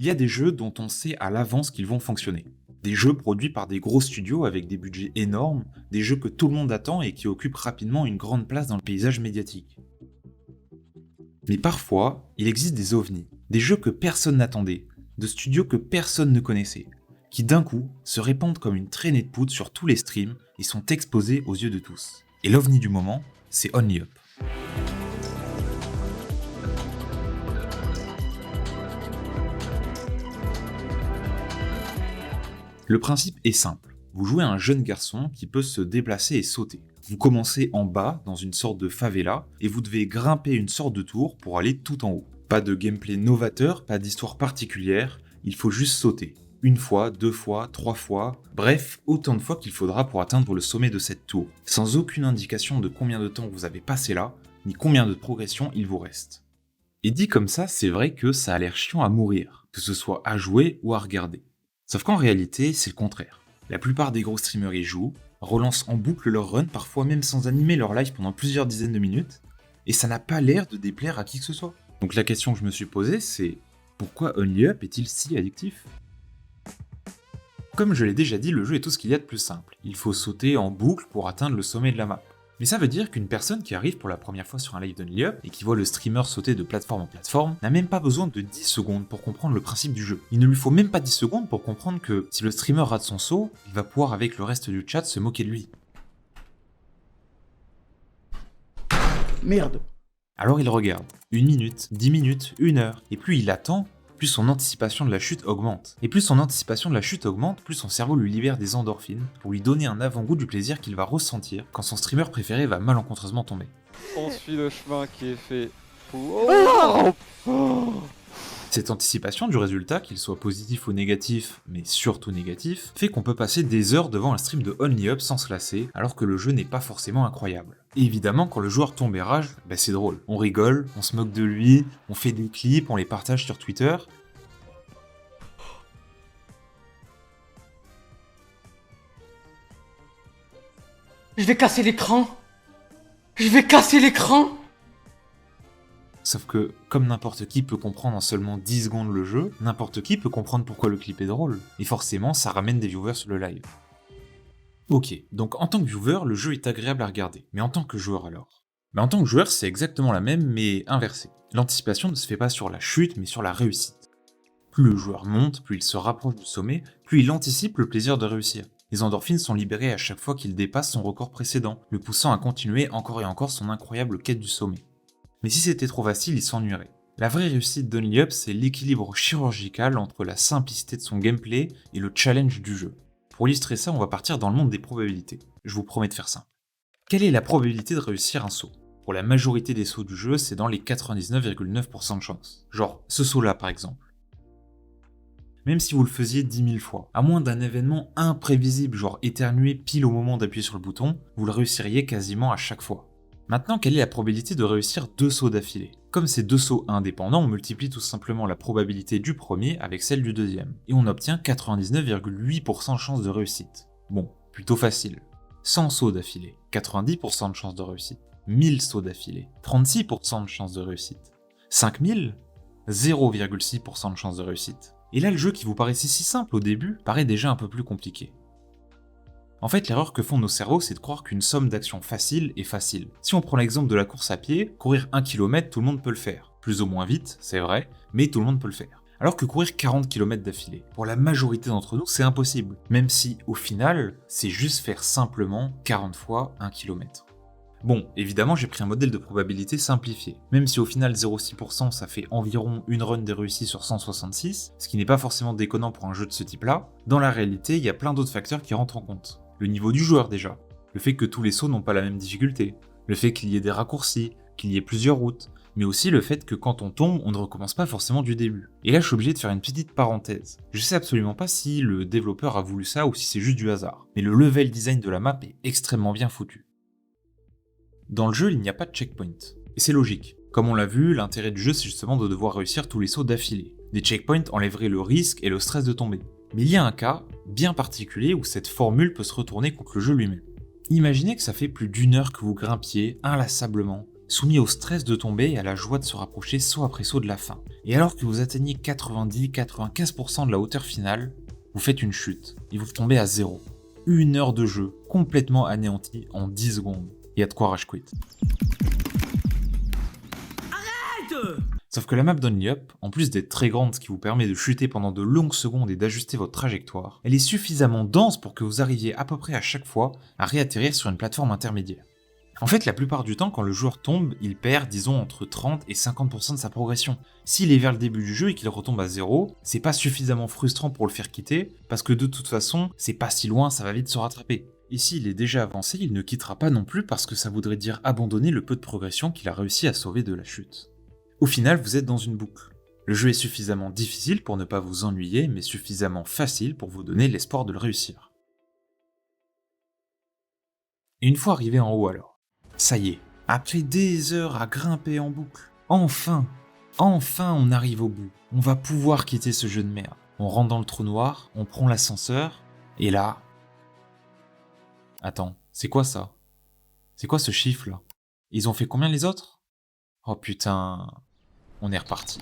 Il y a des jeux dont on sait à l'avance qu'ils vont fonctionner. Des jeux produits par des gros studios avec des budgets énormes, des jeux que tout le monde attend et qui occupent rapidement une grande place dans le paysage médiatique. Mais parfois, il existe des ovnis, des jeux que personne n'attendait, de studios que personne ne connaissait, qui d'un coup se répandent comme une traînée de poudre sur tous les streams et sont exposés aux yeux de tous. Et l'ovni du moment, c'est Only Up. Le principe est simple. Vous jouez un jeune garçon qui peut se déplacer et sauter. Vous commencez en bas, dans une sorte de favela, et vous devez grimper une sorte de tour pour aller tout en haut. Pas de gameplay novateur, pas d'histoire particulière, il faut juste sauter. Une fois, deux fois, trois fois, bref, autant de fois qu'il faudra pour atteindre le sommet de cette tour, sans aucune indication de combien de temps vous avez passé là, ni combien de progression il vous reste. Et dit comme ça, c'est vrai que ça a l'air chiant à mourir, que ce soit à jouer ou à regarder. Sauf qu'en réalité, c'est le contraire. La plupart des gros streamers y jouent, relancent en boucle leur run, parfois même sans animer leur live pendant plusieurs dizaines de minutes, et ça n'a pas l'air de déplaire à qui que ce soit. Donc la question que je me suis posée, c'est pourquoi Only Up est-il si addictif ? Comme je l'ai déjà dit, le jeu est tout ce qu'il y a de plus simple. Il faut sauter en boucle pour atteindre le sommet de la map. Mais ça veut dire qu'une personne qui arrive pour la première fois sur un live d'Only Up et qui voit le streamer sauter de plateforme en plateforme n'a même pas besoin de 10 secondes pour comprendre le principe du jeu. Il ne lui faut même pas 10 secondes pour comprendre que si le streamer rate son saut, il va pouvoir avec le reste du chat se moquer de lui. Merde. Alors il regarde. 1 minute, 10 minutes, 1 heure, et plus il attend, plus son anticipation de la chute augmente. Et plus son anticipation de la chute augmente, plus son cerveau lui libère des endorphines pour lui donner un avant-goût du plaisir qu'il va ressentir quand son streamer préféré va malencontreusement tomber. On suit le chemin qui est fait pour... Cette anticipation du résultat, qu'il soit positif ou négatif, mais surtout négatif, fait qu'on peut passer des heures devant un stream de Only Up sans se lasser, alors que le jeu n'est pas forcément incroyable. Et évidemment, quand le joueur tombe et rage, c'est drôle. On rigole, on se moque de lui, on fait des clips, on les partage sur Twitter. Je vais casser l'écran. Je vais casser l'écran. Sauf que, comme n'importe qui peut comprendre en seulement 10 secondes le jeu, n'importe qui peut comprendre pourquoi le clip est drôle. Et forcément, ça ramène des viewers sur le live. Ok, donc en tant que viewer, le jeu est agréable à regarder. Mais en tant que joueur alors ? En tant que joueur, c'est exactement la même, mais inversée. L'anticipation ne se fait pas sur la chute, mais sur la réussite. Plus le joueur monte, plus il se rapproche du sommet, plus il anticipe le plaisir de réussir. Les endorphines sont libérées à chaque fois qu'il dépasse son record précédent, le poussant à continuer encore et encore son incroyable quête du sommet. Mais si c'était trop facile, il s'ennuierait. La vraie réussite d'Only Up, c'est l'équilibre chirurgical entre la simplicité de son gameplay et le challenge du jeu. Pour illustrer ça, on va partir dans le monde des probabilités. Je vous promets de faire simple. Quelle est la probabilité de réussir un saut ? Pour la majorité des sauts du jeu, c'est dans les 99,9% de chance. Genre, ce saut-là par exemple. Même si vous le faisiez 10 000 fois, à moins d'un événement imprévisible, genre éternuer pile au moment d'appuyer sur le bouton, vous le réussiriez quasiment à chaque fois. Maintenant, quelle est la probabilité de réussir 2 sauts d'affilée ? Comme c'est 2 sauts indépendants, on multiplie tout simplement la probabilité du premier avec celle du deuxième, et on obtient 99,8% de chance de réussite. Bon, plutôt facile. 100 sauts d'affilée, 90% de chance de réussite. 1000 sauts d'affilée, 36% de chance de réussite. 5000, 0,6% de chance de réussite. Et là, le jeu qui vous paraissait si simple au début paraît déjà un peu plus compliqué. En fait, l'erreur que font nos cerveaux, c'est de croire qu'une somme d'actions faciles est facile. Si on prend l'exemple de la course à pied, courir 1 km, tout le monde peut le faire. Plus ou moins vite, c'est vrai, mais tout le monde peut le faire. Alors que courir 40 km d'affilée, pour la majorité d'entre nous, c'est impossible. Même si, au final, c'est juste faire simplement 40 fois 1 km. Bon, évidemment, j'ai pris un modèle de probabilité simplifié. Même si au final 0,6% ça fait environ une run des réussis sur 166, ce qui n'est pas forcément déconnant pour un jeu de ce type-là, dans la réalité, il y a plein d'autres facteurs qui rentrent en compte. Le niveau du joueur déjà, le fait que tous les sauts n'ont pas la même difficulté, le fait qu'il y ait des raccourcis, qu'il y ait plusieurs routes, mais aussi le fait que quand on tombe, on ne recommence pas forcément du début. Et là, je suis obligé de faire une petite parenthèse. Je sais absolument pas si le développeur a voulu ça ou si c'est juste du hasard, mais le level design de la map est extrêmement bien foutu. Dans le jeu, il n'y a pas de checkpoint. Et c'est logique. Comme on l'a vu, l'intérêt du jeu, c'est justement de devoir réussir tous les sauts d'affilée. Des checkpoints enlèveraient le risque et le stress de tomber. Mais il y a un cas bien particulier où cette formule peut se retourner contre le jeu lui-même. Imaginez que ça fait plus d'1 heure que vous grimpiez inlassablement soumis au stress de tomber et à la joie de se rapprocher saut après saut de la fin. Et alors que vous atteignez 90-95% de la hauteur finale, vous faites une chute et vous tombez à 0. 1 heure de jeu complètement anéanti en 10 secondes. Il y a de quoi rage quit. Sauf que la map d'Only Up, en plus d'être très grande, ce qui vous permet de chuter pendant de longues secondes et d'ajuster votre trajectoire, elle est suffisamment dense pour que vous arriviez à peu près à chaque fois à réatterrir sur une plateforme intermédiaire. En fait, la plupart du temps, quand le joueur tombe, il perd, disons, entre 30 et 50% de sa progression. S'il est vers le début du jeu et qu'il retombe à 0, c'est pas suffisamment frustrant pour le faire quitter, parce que de toute façon, c'est pas si loin, ça va vite se rattraper. Et s'il est déjà avancé, il ne quittera pas non plus parce que ça voudrait dire abandonner le peu de progression qu'il a réussi à sauver de la chute. Au final, vous êtes dans une boucle. Le jeu est suffisamment difficile pour ne pas vous ennuyer, mais suffisamment facile pour vous donner l'espoir de le réussir. Et une fois arrivé en haut alors, ça y est, après des heures à grimper en boucle, enfin on arrive au bout. On va pouvoir quitter ce jeu de merde. On rentre dans le trou noir, on prend l'ascenseur, et là... Attends, c'est quoi ça? C'est quoi ce chiffre là? Ils ont fait combien les autres? Oh putain, on est reparti.